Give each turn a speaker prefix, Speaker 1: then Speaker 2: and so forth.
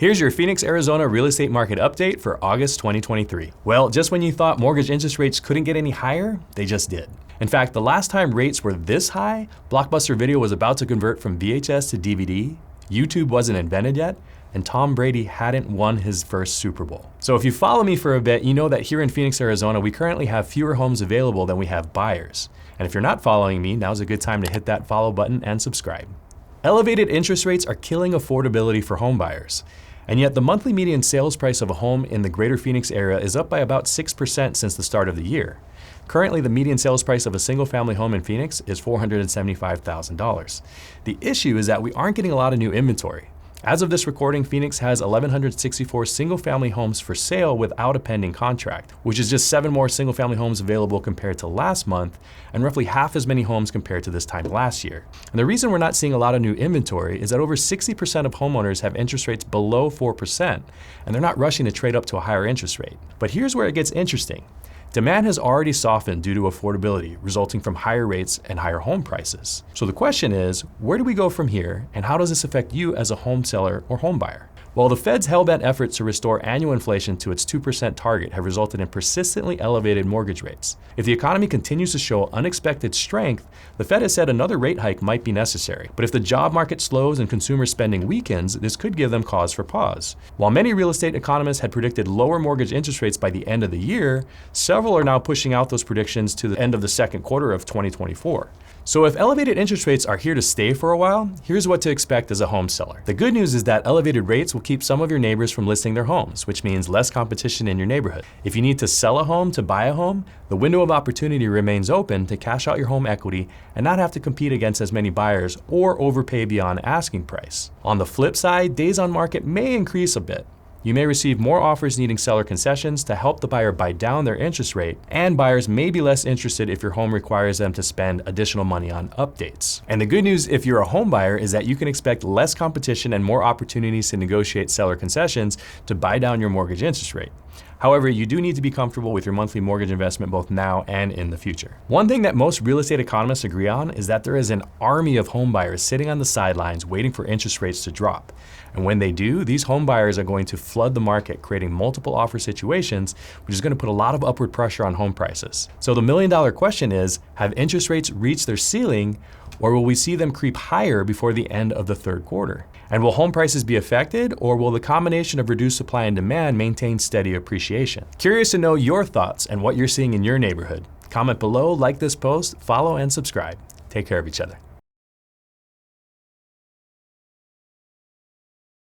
Speaker 1: Here's your Phoenix, Arizona real estate market update for August 2023. Well, just when you thought mortgage interest rates couldn't get any higher, they just did. In fact, the last time rates were this high, Blockbuster Video was about to convert from VHS to DVD, YouTube wasn't invented yet, and Tom Brady hadn't won his first Super Bowl. So if you follow me for a bit, you know that here in Phoenix, Arizona, we currently have fewer homes available than we have buyers. And if you're not following me, now's a good time to hit that follow button and subscribe. Elevated interest rates are killing affordability for home buyers. And yet the monthly median sales price of a home in the greater Phoenix area is up by about 6% since the start of the year. Currently, the median sales price of a single-family home in Phoenix is $475,000. The issue is that we aren't getting a lot of new inventory. As of this recording, Phoenix has 1,164 single-family homes for sale without a pending contract, which is just 7 more single-family homes available compared to last month, and roughly half as many homes compared to this time last year. And the reason we're not seeing a lot of new inventory is that over 60% of homeowners have interest rates below 4%, and they're not rushing to trade up to a higher interest rate. But here's where it gets interesting. Demand has already softened due to affordability, resulting from higher rates and higher home prices. So the question is, where do we go from here, and how does this affect you as a home seller or home buyer? Well, the Fed's hell-bent efforts to restore annual inflation to its 2% target have resulted in persistently elevated mortgage rates. If the economy continues to show unexpected strength, the Fed has said another rate hike might be necessary. But if the job market slows and consumer spending weakens, this could give them cause for pause. While many real estate economists had predicted lower mortgage interest rates by the end of the year, several are now pushing out those predictions to the end of the second quarter of 2024. So if elevated interest rates are here to stay for a while, here's what to expect as a home seller. The good news is that elevated rates will keep some of your neighbors from listing their homes, which means less competition in your neighborhood. If you need to sell a home to buy a home, the window of opportunity remains open to cash out your home equity and not have to compete against as many buyers or overpay beyond asking price. On the flip side, days on market may increase a bit. You may receive more offers needing seller concessions to help the buyer buy down their interest rate, and buyers may be less interested if your home requires them to spend additional money on updates. And the good news if you're a home buyer is that you can expect less competition and more opportunities to negotiate seller concessions to buy down your mortgage interest rate. However, you do need to be comfortable with your monthly mortgage investment both now and in the future. One thing that most real estate economists agree on is that there is an army of home buyers sitting on the sidelines waiting for interest rates to drop. And when they do, these home buyers are going to flood the market, creating multiple offer situations, which is going to put a lot of upward pressure on home prices. So the million-dollar question is, have interest rates reached their ceiling, or will we see them creep higher before the end of the third quarter? And will home prices be affected, or will the combination of reduced supply and demand maintain steady appreciation? Curious to know your thoughts and what you're seeing in your neighborhood. Comment below, like this post, follow, and subscribe. Take care of each other.